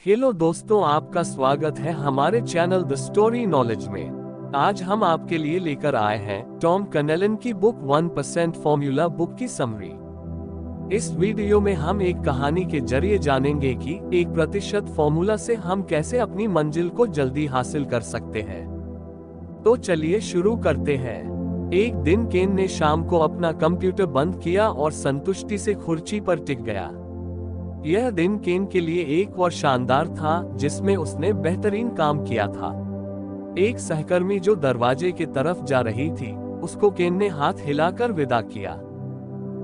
Hello दोस्तों, आपका स्वागत है हमारे चैनल द स्टोरी नॉलेज में। आज हम आपके लिए लेकर आए हैं टॉम कनेलन की बुक 1% फॉर्मूला बुक की समरी। इस वीडियो में हम एक कहानी के जरिए जानेंगे कि 1% फॉर्मूला से हम कैसे अपनी मंजिल को जल्दी हासिल कर सकते हैं। तो चलिए शुरू करते हैं। एक दिन केन ने शाम को अपना कंप्यूटर बंद किया और संतुष्टि से कुर्सी पर टिक गया। यह दिन केन के लिए एक और शानदार था, जिसमें उसने बेहतरीन काम किया था। एक सहकर्मी जो दरवाजे की तरफ जा रही थी, उसको केन ने हाथ हिलाकर विदा किया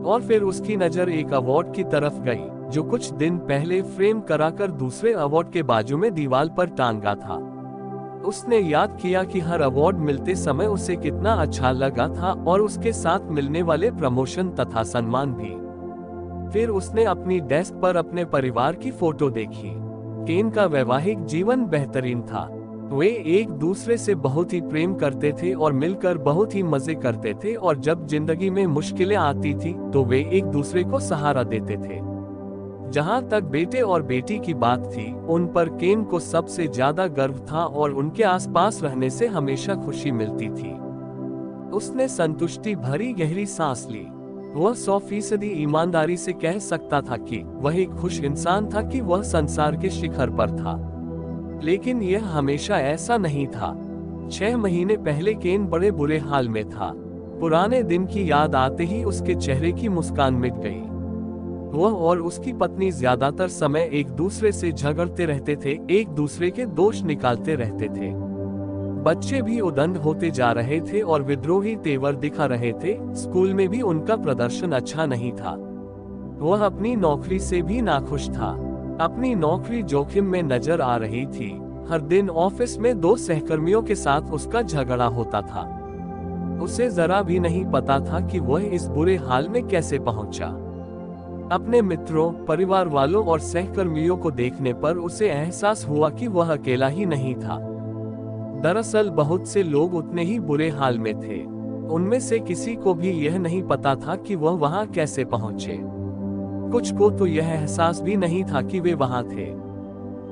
और फिर उसकी नजर एक अवार्ड की तरफ गई, जो कुछ दिन पहले फ्रेम कराकर दूसरे अवार्ड के बाजू में दीवार पर टांगा था। उसने याद किया कि हर अवार्ड मिलते समय उसे कितना अच्छा लगा था और उसके साथ मिलने वाले प्रमोशन तथा सम्मान भी। फिर उसने अपनी डेस्क पर अपने परिवार की फोटो देखी। केन का वैवाहिक जीवन बेहतरीन था। वे एक दूसरे से बहुत ही प्रेम करते थे और मिलकर बहुत ही मजे करते थे, और जब जिंदगी में मुश्किलें आती थी तो वे एक दूसरे को सहारा देते थे। जहां तक बेटे और बेटी की बात थी, उन पर केन को सबसे ज्यादा गर्व था और उनके आसपास रहने से हमेशा खुशी मिलती थी। उसने संतुष्टि भरी गहरी सांस ली। वह 100% ईमानदारी से कह सकता था कि वह एक खुश इंसान था, कि वह संसार के शिखर पर था। लेकिन यह हमेशा ऐसा नहीं था। 6 महीने पहले केन बड़े बुरे हाल में था। पुराने दिन की याद आते ही उसके चेहरे की मुस्कान मिट गई। वह और उसकी पत्नी ज्यादातर समय एक दूसरे से झगड़ते रहते थे, एक दूसरे के दोष निकालते रहते थे। बच्चे भी उदंड होते जा रहे थे और विद्रोही तेवर दिखा रहे थे। स्कूल में भी उनका प्रदर्शन अच्छा नहीं था। वह अपनी नौकरी से भी नाखुश था। अपनी नौकरी जोखिम में नजर आ रही थी। हर दिन ऑफिस में 2 सहकर्मियों के साथ उसका झगड़ा होता था। उसे जरा भी नहीं पता था कि वह इस बुरे हाल में कैसे पहुंचा। अपने मित्रों, परिवार वालों और सहकर्मियों को देखने पर उसे एहसास हुआ कि वह अकेला ही नहीं था। दरअसल बहुत से लोग उतने ही बुरे हाल में थे। उनमें से किसी को भी यह नहीं पता था कि वह वहां कैसे पहुंचे। कुछ को तो यह एहसास भी नहीं था कि वे वहां थे।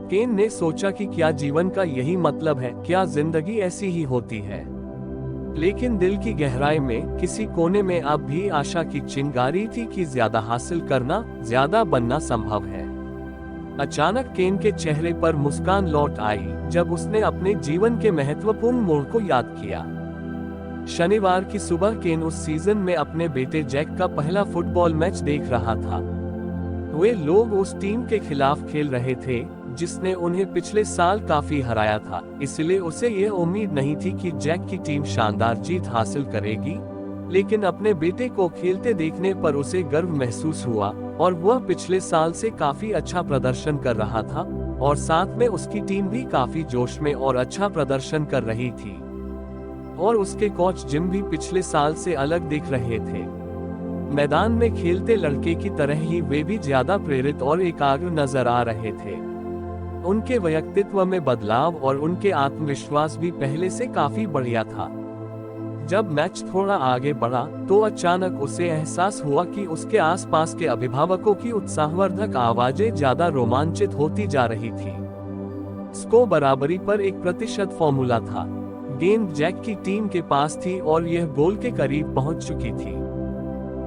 केन ने सोचा कि क्या जीवन का यही मतलब है, क्या जिंदगी ऐसी ही होती है। लेकिन दिल की गहराई में किसी कोने में अब भी आशा की चिंगारी थी कि ज्यादा हासिल करना, ज्यादा बनना संभव है। अचानक केन के चेहरे पर मुस्कान लौट आई जब उसने अपने जीवन के महत्वपूर्ण मोड़ को याद किया। शनिवार की सुबह केन उस सीजन में अपने बेटे जैक का पहला फुटबॉल मैच देख रहा था। वे लोग उस टीम के खिलाफ खेल रहे थे जिसने उन्हें पिछले साल काफी हराया था, इसलिए उसे यह उम्मीद नहीं थी कि जैक की टीम शानदार जीत हासिल करेगी। लेकिन अपने बेटे को खेलते देखने पर उसे गर्व महसूस हुआ, और वह पिछले साल से काफी अच्छा प्रदर्शन कर रहा था, और साथ में उसकी टीम भी काफी जोश में और अच्छा प्रदर्शन कर रही थी। और उसके कोच जिम भी पिछले साल से अलग दिख रहे थे। मैदान में खेलते लड़के की तरह ही वे भी ज्यादा प्रेरित और एकाग्र नजर आ रहे थे। उनके व्यक्तित्व में बदलाव और उनके आत्मविश्वास भी पहले से काफी बढ़िया था। जब मैच थोड़ा आगे बढ़ा तो अचानक उसे एहसास हुआ कि उसके आसपास के अभिभावकों की उत्साहवर्धक आवाजें ज्यादा रोमांचित होती जा रही थी। स्कोर बराबरी पर 1% फॉर्मूला था। गेंद जैक की टीम के पास थी और यह गोल के करीब पहुंच चुकी थी,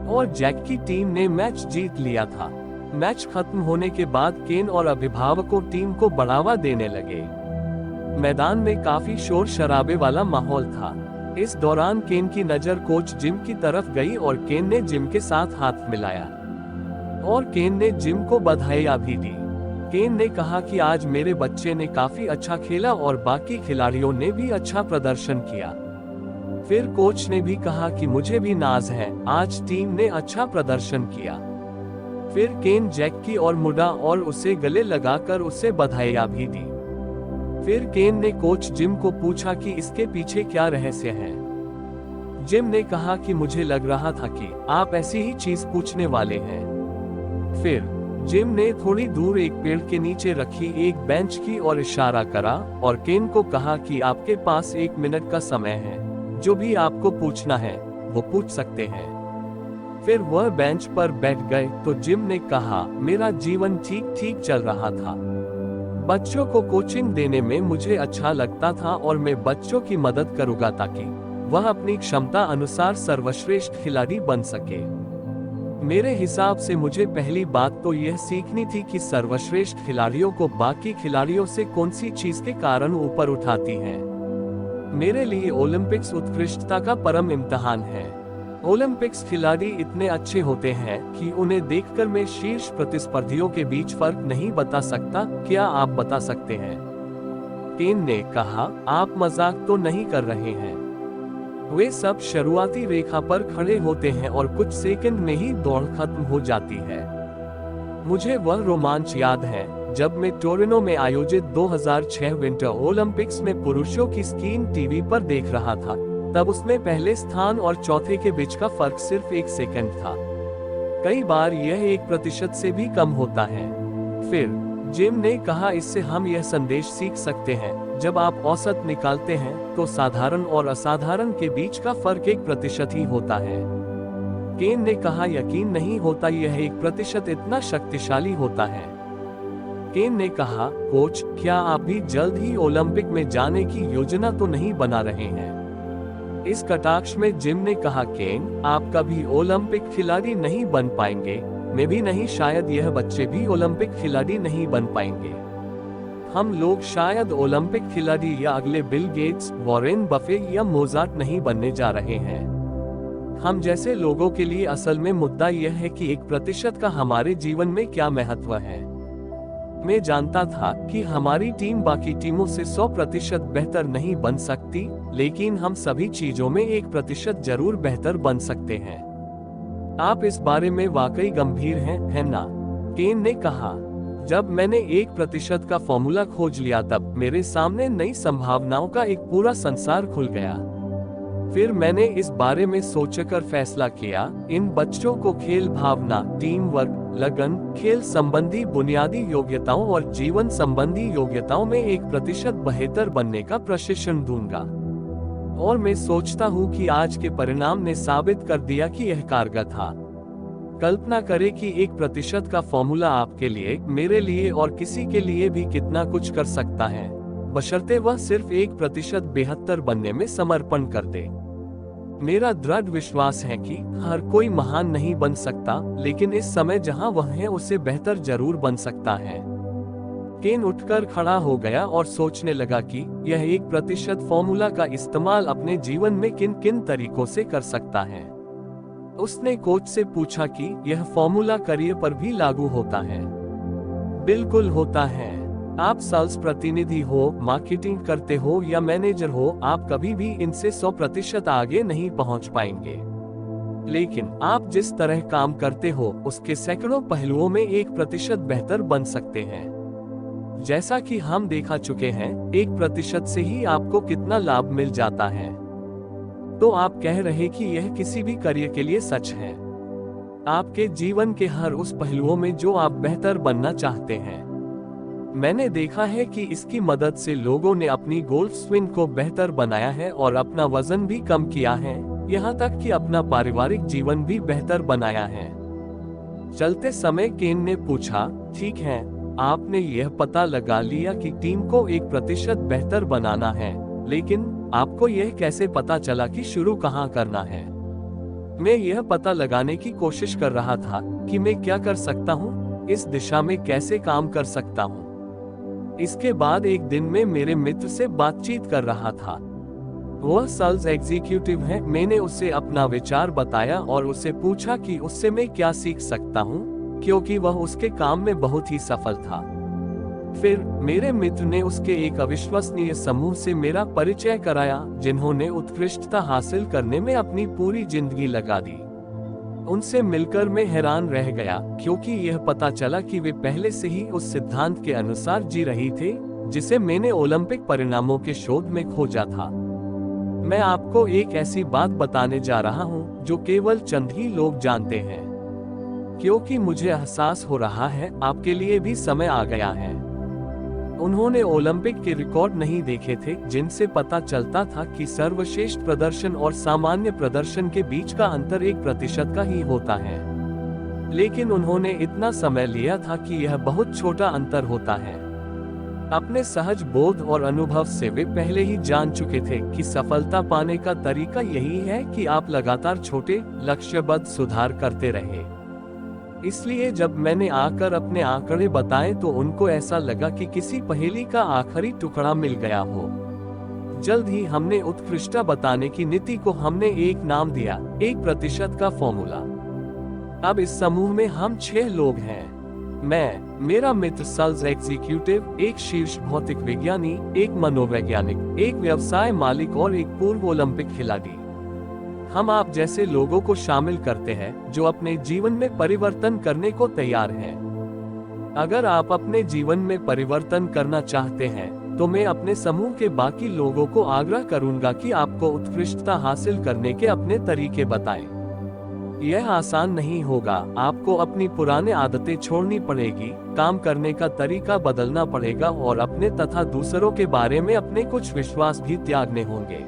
और जैक की टीम ने मैच जीत लिया था। मैच खत्म होने के बाद केन और अभिभावकों टीम को बढ़ावा देने लगे। मैदान में काफी शोर शराबे वाला माहौल था। इस दौरान केन की नजर कोच जिम की तरफ गई और केन ने जिम के साथ हाथ मिलाया और केन ने जिम को बधाइयां भी दी। केन ने कहा कि आज मेरे बच्चे ने काफी अच्छा खेला और बाकी खिलाड़ियों ने भी अच्छा प्रदर्शन किया। फिर कोच ने भी कहा कि मुझे भी नाज है, आज टीम ने अच्छा प्रदर्शन किया। फिर केन जैक की ओर मुड़ा और उसे गले लगाकर उसे बधाइयां भी दी। फिर केन ने कोच जिम को पूछा कि इसके पीछे क्या रहस्य है। जिम ने कहा कि मुझे लग रहा था कि आप ऐसी ही चीज पूछने वाले हैं। फिर जिम ने थोड़ी दूर एक पेड़ के नीचे रखी एक बेंच की ओर इशारा करा और केन को कहा कि आपके पास 1 मिनट का समय है, जो भी आपको पूछना है वो पूछ सकते हैं। फिर वह बेंच पर बैठ गए तो जिम ने कहा, मेरा जीवन ठीक ठीक चल रहा था। बच्चों को कोचिंग देने में मुझे अच्छा लगता था और मैं बच्चों की मदद करूंगा ताकि वह अपनी क्षमता अनुसार सर्वश्रेष्ठ खिलाड़ी बन सके। मेरे हिसाब से मुझे पहली बात तो यह सीखनी थी कि सर्वश्रेष्ठ खिलाड़ियों को बाकी खिलाड़ियों से कौन सी चीज के कारण ऊपर उठाती है। मेरे लिए ओलंपिक्स उत्कृष्टता का परम इम्तिहान है। ओलंपिक्स खिलाड़ी इतने अच्छे होते हैं कि उन्हें देखकर मैं शीर्ष प्रतिस्पर्धियों के बीच फर्क नहीं बता सकता। क्या आप बता सकते हैं? केन ने कहा, आप मजाक तो नहीं कर रहे हैं। वे सब शुरुआती रेखा पर खड़े होते हैं और कुछ सेकंड में ही दौड़ खत्म हो जाती है। मुझे वह रोमांच याद है जब मैं टोरिनो में आयोजित 2006 विंटर ओलंपिक्स में पुरुषों की स्कीइंग टीवी पर देख रहा था। तब उसमें पहले स्थान और चौथे के बीच का फर्क सिर्फ 1 सेकंड था। कई बार यह 1% से भी कम होता है। फिर जिम ने कहा, इससे हम यह संदेश सीख सकते हैं, जब आप औसत निकालते हैं तो साधारण और असाधारण के बीच का फर्क 1% ही होता है। केन ने कहा, यकीन नहीं होता यह 1% इतना शक्तिशाली होता है। केन ने कहा, कोच, क्या आप भी जल्द ही ओलंपिक में जाने की योजना तो नहीं बना रहे हैं? इस कटाक्ष में जिम ने कहा, केन, आप कभी ओलंपिक खिलाड़ी नहीं बन पाएंगे। मैं भी नहीं, शायद यह बच्चे भी ओलंपिक खिलाड़ी नहीं बन पाएंगे। हम लोग शायद ओलंपिक खिलाड़ी या अगले बिल गेट्स, वॉरेन बफे या मोजार्ट नहीं बनने जा रहे हैं। हम जैसे लोगों के लिए असल में मुद्दा यह है कि 1% का हमारे जीवन में क्या महत्व है। मैं जानता था कि हमारी टीम बाकी टीमों से 100% बेहतर नहीं बन सकती, लेकिन हम सभी चीजों में 1% जरूर बेहतर बन सकते हैं। आप इस बारे में वाकई गंभीर हैं, है ना? केन ने कहा, जब मैंने 1% का फॉर्मूला खोज लिया तब मेरे सामने नई संभावनाओं का एक पूरा संसार खुल गया। फिर मैंने इस बारे में सोचकर फैसला किया, इन बच्चों को खेल भावना, टीम वर्क, लगन, खेल संबंधी बुनियादी योग्यताओं और जीवन संबंधी योग्यताओं में 1% बेहतर बनने का प्रशिक्षण दूंगा। और मैं सोचता हूँ कि आज के परिणाम ने साबित कर दिया कि यह कारगर था। कल्पना करें कि 1% का फॉर्मूला आपके लिए, मेरे लिए और किसी के लिए भी कितना कुछ कर सकता है, बशर्ते वह सिर्फ 1% बेहतर बनने में समर्पण कर दे। मेरा दृढ़ विश्वास है कि हर कोई महान नहीं बन सकता, लेकिन इस समय जहां वह है उससे बेहतर जरूर बन सकता है। केन उठकर खड़ा हो गया और सोचने लगा कि यह 1% फॉर्मूला का इस्तेमाल अपने जीवन में किन किन तरीकों से कर सकता है। उसने कोच से पूछा कि यह फॉर्मूला करियर पर भी लागू होता है। बिल्कुल होता है। आप सेल्स प्रतिनिधि हो, मार्केटिंग करते हो या मैनेजर हो, आप कभी भी इनसे 100% आगे नहीं पहुंच पाएंगे। लेकिन आप जिस तरह काम करते हो उसके सैकड़ों पहलुओं में 1% बेहतर बन सकते हैं। जैसा कि हम देखा चुके हैं, 1% से ही आपको कितना लाभ मिल जाता है। तो आप कह रहे कि यह किसी भी करियर के लिए सच है, आपके जीवन के हर उस पहलुओं में जो आप बेहतर बनना चाहते हैं। मैंने देखा है कि इसकी मदद से लोगों ने अपनी गोल्फ स्विंग को बेहतर बनाया है और अपना वजन भी कम किया है, यहाँ तक कि अपना पारिवारिक जीवन भी बेहतर बनाया है। चलते समय केन ने पूछा, ठीक है, आपने यह पता लगा लिया कि टीम को 1% बेहतर बनाना है, लेकिन आपको यह कैसे पता चला कि शुरू कहाँ करना है? मैं यह पता लगाने की कोशिश कर रहा था कि मैं क्या कर सकता हूँ, इस दिशा में कैसे काम कर सकता हूँ। इसके बाद एक दिन मैं मेरे मित्र से बातचीत कर रहा था। वह सेल्स एग्जीक्यूटिव है। मैंने उसे अपना विचार बताया और उसे पूछा कि उससे मैं क्या सीख सकता हूँ, क्योंकि वह उसके काम में बहुत ही सफल था। फिर मेरे मित्र ने उसके एक अविश्वसनीय समूह से मेरा परिचय कराया, जिन्होंने उत्कृष्टता हासिल करने में अपनी पूरी जिंदगी लगा दी। उनसे मिलकर मैं हैरान रह गया, क्योंकि यह पता चला कि वे पहले से ही उस सिद्धांत के अनुसार जी रही थे जिसे मैंने ओलंपिक परिणामों के शोध में खोजा था। मैं आपको एक ऐसी बात बताने जा रहा हूं जो केवल चंद ही लोग जानते हैं, क्योंकि मुझे एहसास हो रहा है आपके लिए भी समय आ गया है। उन्होंने ओलंपिक के रिकॉर्ड नहीं देखे थे जिनसे पता चलता था कि सर्वश्रेष्ठ प्रदर्शन और सामान्य प्रदर्शन के बीच का अंतर 1% का ही होता है, लेकिन उन्होंने इतना समय लिया था कि यह बहुत छोटा अंतर होता है। अपने सहज बोध और अनुभव से वे पहले ही जान चुके थे कि सफलता पाने का तरीका यही है कि आप लगातार छोटे लक्ष्यबद्ध सुधार करते रहे। इसलिए जब मैंने आकर अपने आंकड़े बताए तो उनको ऐसा लगा कि किसी पहेली का आखिरी टुकड़ा मिल गया हो। जल्द ही हमने उत्कृष्टता बताने की नीति को हमने एक नाम दिया, 1% का फॉर्मूला। अब इस समूह में हम 6 लोग हैं। मैं, मेरा मित्र सेल्स एग्जीक्यूटिव, एक शीर्ष भौतिक विज्ञानी, एक मनोवैज्ञानिक, एक व्यवसाय मालिक और एक पूर्व ओलंपिक खिलाड़ी। हम आप जैसे लोगों को शामिल करते हैं जो अपने जीवन में परिवर्तन करने को तैयार हैं। अगर आप अपने जीवन में परिवर्तन करना चाहते हैं तो मैं अपने समूह के बाकी लोगों को आग्रह करूंगा कि आपको उत्कृष्टता हासिल करने के अपने तरीके बताएं। यह आसान नहीं होगा, आपको अपनी पुरानी आदतें छोड़नी पड़ेगी, काम करने का तरीका बदलना पड़ेगा और अपने तथा दूसरों के बारे में अपने कुछ विश्वास भी त्यागने होंगे।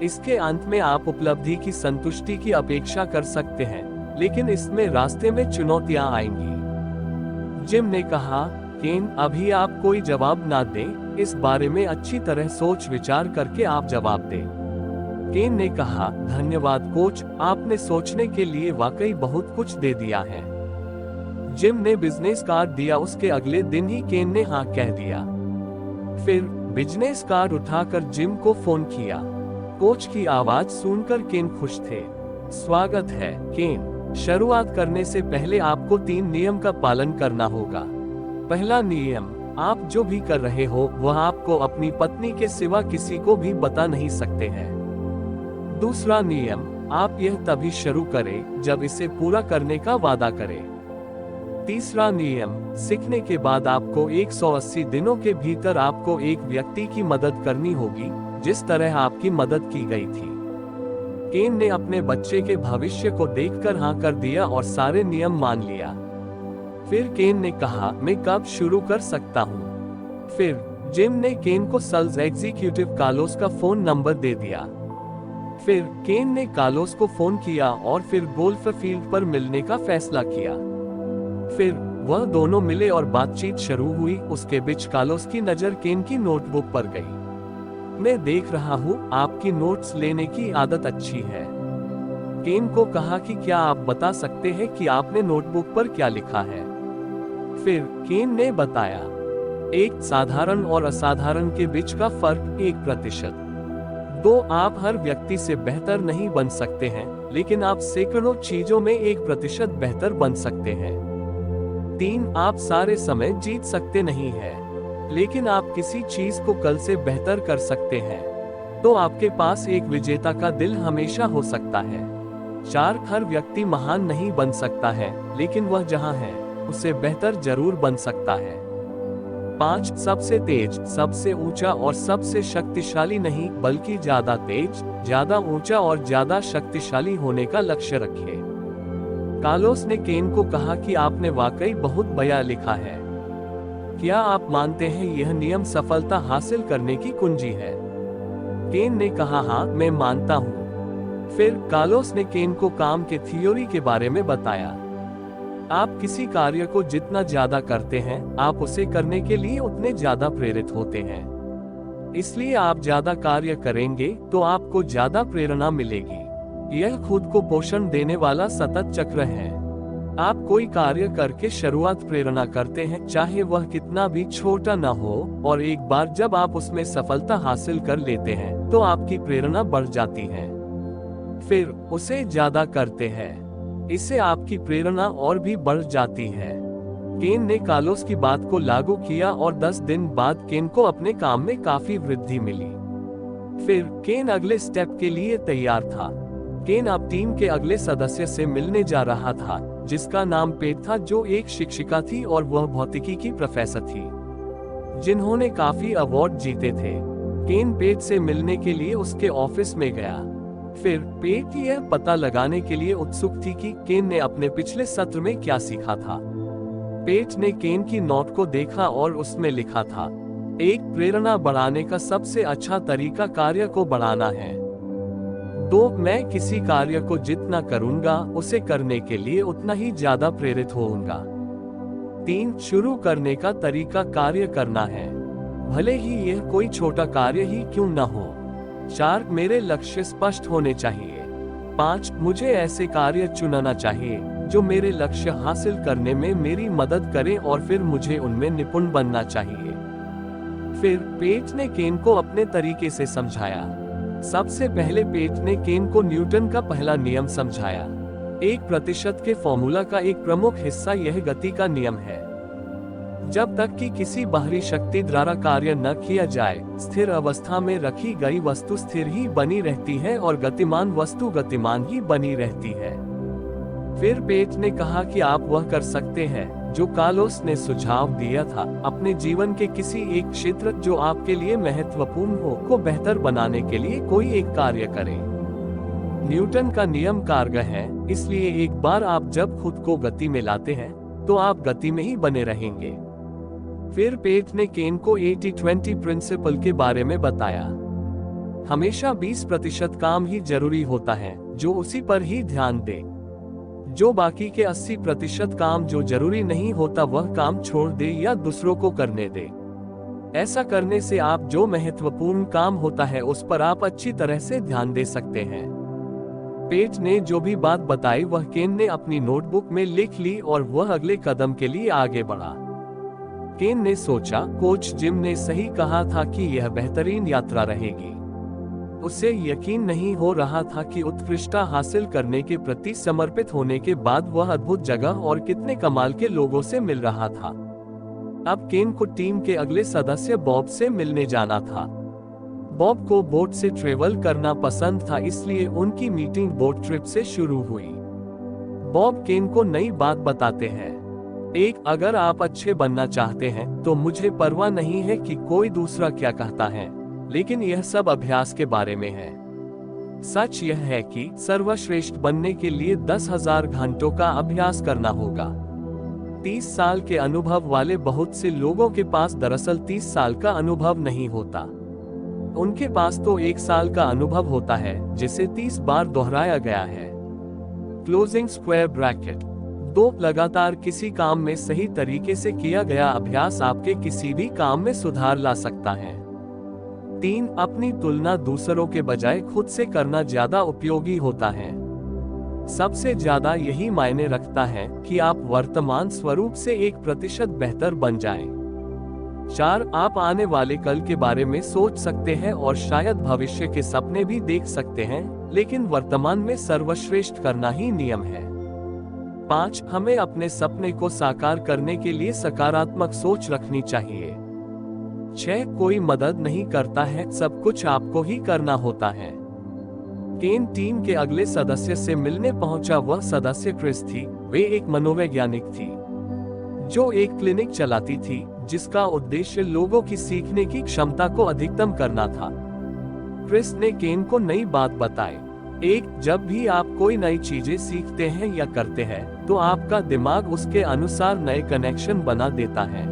इसके अंत में आप उपलब्धि की संतुष्टि की अपेक्षा कर सकते हैं, लेकिन इसमें रास्ते में चुनौतियां आएंगी। जिम ने कहा, केन, अभी आप कोई जवाब ना दें, इस बारे में अच्छी तरह सोच विचार करके आप जवाब दें। केन ने कहा, धन्यवाद कोच, आपने सोचने के लिए वाकई बहुत कुछ दे दिया है। जिम ने बिजनेस कार्ड दिया, उसके अगले दिन ही केन ने हाँ कह दिया। फिर बिजनेस कार्ड उठाकर जिम को फोन किया। कोच की आवाज सुनकर केन खुश थे। स्वागत है केन, शुरुआत करने से पहले आपको 3 नियम का पालन करना होगा। पहला नियम, आप जो भी कर रहे हो वह आपको अपनी पत्नी के सिवा किसी को भी बता नहीं सकते हैं। दूसरा नियम, आप यह तभी शुरू करें जब इसे पूरा करने का वादा करें। तीसरा नियम, सीखने के बाद आपको 180 दिनों के भीतर आपको एक व्यक्ति की मदद करनी होगी जिस तरह आपकी मदद की गई थी। केन ने अपने बच्चे के भविष्य को देखकर हाँ कर दिया और सारे नियम मान लिया। फिर केन ने कहा, मैं कब शुरू कर सकता हूँ? फिर जिम ने केन को सेल्स एग्जीक्यूटिव कार्लोस का फोन नंबर दे दिया। फिर केन ने कार्लोस को फोन किया और फिर गोल्फ फील्ड पर मिलने का फैसला किया। फिर वह दोनों मिले और बातचीत शुरू हुई। उसके बीच कार्लोस की नजर केन की नोटबुक पर गई। मैं देख रहा हूँ आपकी नोट्स लेने की आदत अच्छी है। केन को कहा कि क्या आप बता सकते हैं कि आपने नोटबुक पर क्या लिखा है? फिर केन ने बताया, एक साधारण और असाधारण के बीच का फर्क 1%। 2, आप हर व्यक्ति से बेहतर नहीं बन सकते हैं, लेकिन आप सैकड़ों चीजों में 1% बेहतर बन सकते हैं। 3, आप सारे समय जीत सकते नहीं हैं, लेकिन आप किसी चीज को कल से बेहतर कर सकते हैं। तो आपके पास एक विजेता का दिल हमेशा हो सकता है। 4, हर व्यक्ति महान नहीं बन सकता है, लेकिन वह जहां है उसे बेहतर जरूर बन सकता है। 5, सबसे तेज, सबसे ऊंचा और सबसे शक्तिशाली नहीं, बल्कि ज्यादा तेज, ज्यादा ऊंचा और ज्यादा शक्तिशाली होने का लक्ष्य रखिए। कार्लोस ने केन को कहा कि आपने वाकई बहुत बढ़िया लिखा है। क्या आप मानते हैं यह नियम सफलता हासिल करने की कुंजी है? केन ने कहा, हाँ, मैं मानता हूँ। फिर कार्लोस ने केन को काम के थ्योरी के बारे में बताया। आप किसी कार्य को जितना ज्यादा करते हैं, आप उसे करने के लिए उतने ज्यादा प्रेरित होते हैं। इसलिए आप ज्यादा कार्य करेंगे तो आपको ज्यादा प्रेरणा मिलेगी। यह खुद को पोषण देने वाला सतत चक्र है। आप कोई कार्य करके शुरुआत प्रेरणा करते हैं, चाहे वह कितना भी छोटा न हो, और एक बार जब आप उसमें सफलता हासिल कर लेते हैं तो आपकी प्रेरणा बढ़ जाती है। फिर उसे ज्यादा करते हैं, इससे आपकी प्रेरणा और भी बढ़ जाती है। केन ने कार्लोस की बात को लागू किया और 10 दिन बाद केन को अपने काम में काफी वृद्धि मिली। फिर केन अगले स्टेप के लिए तैयार था। केन अब टीम के अगले सदस्य से मिलने जा रहा था, जिसका नाम पेट था, जो एक शिक्षिका थी और वह भौतिकी की प्रोफेसर थी, जिन्होंने काफी अवार्ड जीते थे। केन पेट से मिलने के लिए उसके ऑफिस में गया। फिर पेट यह पता लगाने के लिए उत्सुक थी कि केन ने अपने पिछले सत्र में क्या सीखा था। पेट ने केन की नोट को देखा और उसमें लिखा था, एक प्रेरणा बढ़ाने का सबसे अच्छा तरीका कार्य को बढ़ाना है। 2, मैं किसी कार्य को जितना करूंगा उसे करने के लिए उतना ही ज्यादा प्रेरित होऊंगा। 3, शुरू करने का तरीका कार्य करना है। भले ही यह कोई छोटा कार्य ही क्यों न हो। 4 मेरे लक्ष्य स्पष्ट होने चाहिए। 5 मुझे ऐसे कार्य चुनना चाहिए जो मेरे लक्ष्य हासिल करने में मेरी मदद करें और फिर मुझे उनमें निपुण बनना चाहिए। फिर पेट ने केन को अपने तरीके से समझाया। सबसे पहले पेट ने केन को न्यूटन का पहला नियम समझाया। 1% के फॉर्मूला का एक प्रमुख हिस्सा यह गति का नियम है। जब तक कि किसी बाहरी शक्ति द्वारा कार्य न किया जाए, स्थिर अवस्था में रखी गई वस्तु स्थिर ही बनी रहती है और गतिमान वस्तु गतिमान ही बनी रहती है। फिर पेट ने कहा कि आप वह कर सकते हैं जो कार्लोस ने सुझाव दिया था, अपने जीवन के किसी एक क्षेत्र जो आपके लिए महत्वपूर्ण हो को बेहतर बनाने के लिए कोई एक कार्य करें। न्यूटन का नियम कारगर है, इसलिए एक बार आप जब खुद को गति में लाते हैं तो आप गति में ही बने रहेंगे। फिर पेट ने केन को 80-20 प्रिंसिपल के बारे में बताया। हमेशा 20% काम ही जरूरी होता है जो उसी पर ही ध्यान दे। जो बाकी के 80% काम जो जरूरी नहीं होता वह काम छोड़ दे या दूसरों को करने दे। ऐसा करने से आप जो महत्वपूर्ण काम होता है उस पर आप अच्छी तरह से ध्यान दे सकते हैं। पेट ने जो भी बात बताई वह केन ने अपनी नोटबुक में लिख ली और वह अगले कदम के लिए आगे बढ़ा। केन ने सोचा, कोच जिम ने सही कहा था कि यह बेहतरीन यात्रा रहेगी। उसे यकीन नहीं हो रहा था कि उत्कृष्टता हासिल करने के प्रति समर्पित होने के बाद वह अद्भुत जगह और कितने कमाल के लोगों से मिल रहा था। अब केन को टीम के अगले सदस्य बॉब से मिलने जाना था। बॉब को बोट से ट्रेवल करना पसंद था, इसलिए उनकी मीटिंग बोट ट्रिप से शुरू हुई। बॉब केन को नई बात बताते हैं। 1 अगर आप अच्छे बनना चाहते हैं तो मुझे परवाह नहीं है कि कोई दूसरा क्या कहता है, लेकिन यह सब अभ्यास के बारे में है। सच यह है कि सर्वश्रेष्ठ बनने के लिए 10,000 घंटों का अभ्यास करना होगा। 30 साल के अनुभव वाले बहुत से लोगों के पास दरअसल 30 साल का अनुभव नहीं होता। उनके पास तो 1 साल का अनुभव होता है जिसे 30 बार दोहराया गया है। Closing square bracket. 2 लगातार किसी काम में सही तरीके से किया गया अभ्यास आपके किसी भी काम में सुधार ला सकता है। 3 अपनी तुलना दूसरों के बजाय खुद से करना ज्यादा उपयोगी होता है। सबसे ज्यादा यही मायने रखता है कि आप वर्तमान स्वरूप से 1% बेहतर बन जाएं। 4 आप आने वाले कल के बारे में सोच सकते हैं और शायद भविष्य के सपने भी देख सकते हैं, लेकिन वर्तमान में सर्वश्रेष्ठ करना ही नियम है। 5 हमें अपने सपने को साकार करने के लिए सकारात्मक सोच रखनी चाहिए। 6 कोई मदद नहीं करता है, सब कुछ आपको ही करना होता है। केन टीम के अगले सदस्य से मिलने पहुंचा। वह सदस्य क्रिस थी। वे एक मनोवैज्ञानिक थी जो एक क्लिनिक चलाती थी जिसका उद्देश्य लोगों की सीखने की क्षमता को अधिकतम करना था। क्रिस ने केन को नई बात बताई। 1 जब भी आप कोई नई चीजें सीखते हैं या करते हैं तो आपका दिमाग उसके अनुसार नए कनेक्शन बना देता है।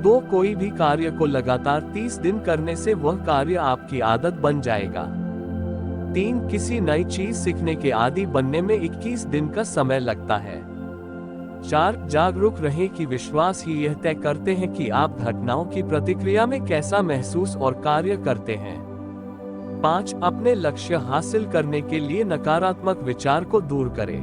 2 कोई भी कार्य को लगातार 30 दिन करने से वह कार्य आपकी आदत बन जाएगा। 3 किसी नई चीज सीखने के आदी बनने में 21 दिन का समय लगता है। 4 जागरूक रहें कि विश्वास ही यह तय करते हैं कि आप घटनाओं की प्रतिक्रिया में कैसा महसूस और कार्य करते हैं। 5 अपने लक्ष्य हासिल करने के लिए नकारात्मक विचार को दूर करें।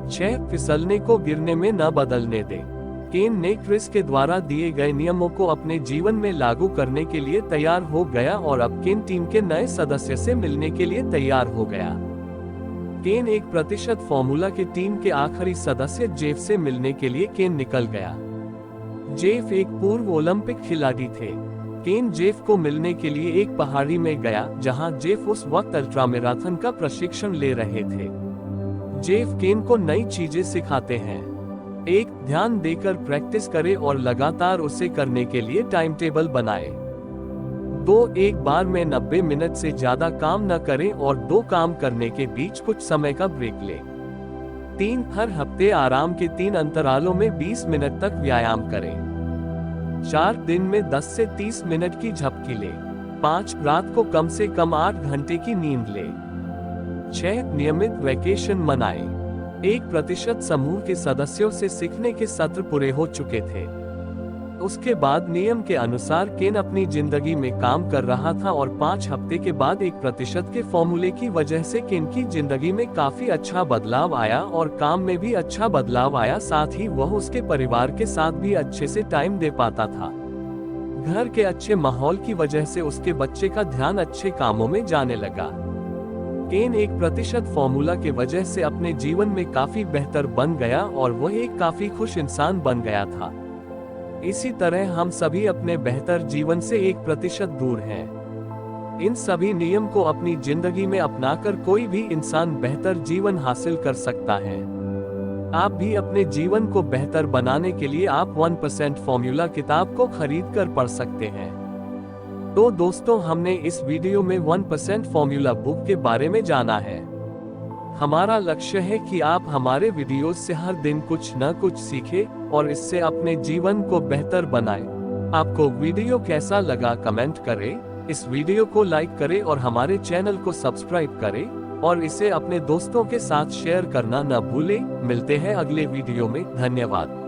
6 फिसलने को गिरने में न बदलने दें। केन ने क्रिस के द्वारा दिए गए नियमों को अपने जीवन में लागू करने के लिए तैयार हो गया और अब केन टीम के नए सदस्य से मिलने के लिए तैयार हो गया। केन 1% फॉर्मूला के टीम के आखिरी सदस्य जेफ से मिलने के लिए केन निकल गया। जेफ एक पूर्व ओलंपिक खिलाड़ी थे। केन जेफ को मिलने के लिए एक पहाड़ी में गया जहां जेफ उस वक्त अल्ट्रा मैराथन का प्रशिक्षण ले रहे थे। जेफ केन को नई चीजें सिखाते हैं। 1 ध्यान देकर प्रैक्टिस करें और लगातार उसे करने के लिए टाइम टेबल बनाएं। 2 एक बार में 90 मिनट से ज्यादा काम न करें और 2 काम करने के बीच कुछ समय का ब्रेक लें। 3 हर हफ्ते आराम के 3 अंतरालों में 20 मिनट तक व्यायाम करें। 4 दिन में 10 से 30 मिनट की झपकी लें। 5 रात को कम से कम 8 घंटे की नींद लें। 6 नियमित वैकेशन मनाएं। 1% समूह के सदस्यों से सीखने के सत्र पूरे हो चुके थे। उसके बाद नियम के अनुसार केन अपनी जिंदगी में काम कर रहा था और 5 हफ्ते के बाद 1% के फॉर्मूले की वजह से केन की जिंदगी में काफी अच्छा बदलाव आया और काम में भी अच्छा बदलाव आया। साथ ही वह उसके परिवार के साथ भी अच्छे से टाइम दे पाता था। घर के अच्छे माहौल की वजह से उसके बच्चे का ध्यान अच्छे कामों में जाने लगा। केन 1% फॉर्मूला के वजह से अपने जीवन में काफी बेहतर बन गया और वह एक काफी खुश इंसान बन गया था। इसी तरह हम सभी अपने बेहतर जीवन से 1% दूर हैं। इन सभी नियम को अपनी जिंदगी में अपनाकर कोई भी इंसान बेहतर जीवन हासिल कर सकता है। आप भी अपने जीवन को बेहतर बनाने के लिए आप 1% फॉर्मूला किताब को खरीद कर पढ़ सकते हैं। तो दोस्तों, हमने इस वीडियो में 1% फॉर्मूला बुक के बारे में जाना है। हमारा लक्ष्य है कि आप हमारे वीडियोस से हर दिन कुछ न कुछ सीखें और इससे अपने जीवन को बेहतर बनाएं। आपको वीडियो कैसा लगा कमेंट करें, इस वीडियो को लाइक करें और हमारे चैनल को सब्सक्राइब करें और इसे अपने दोस्तों के साथ शेयर करना न भूलें। मिलते हैं अगले वीडियो में। धन्यवाद।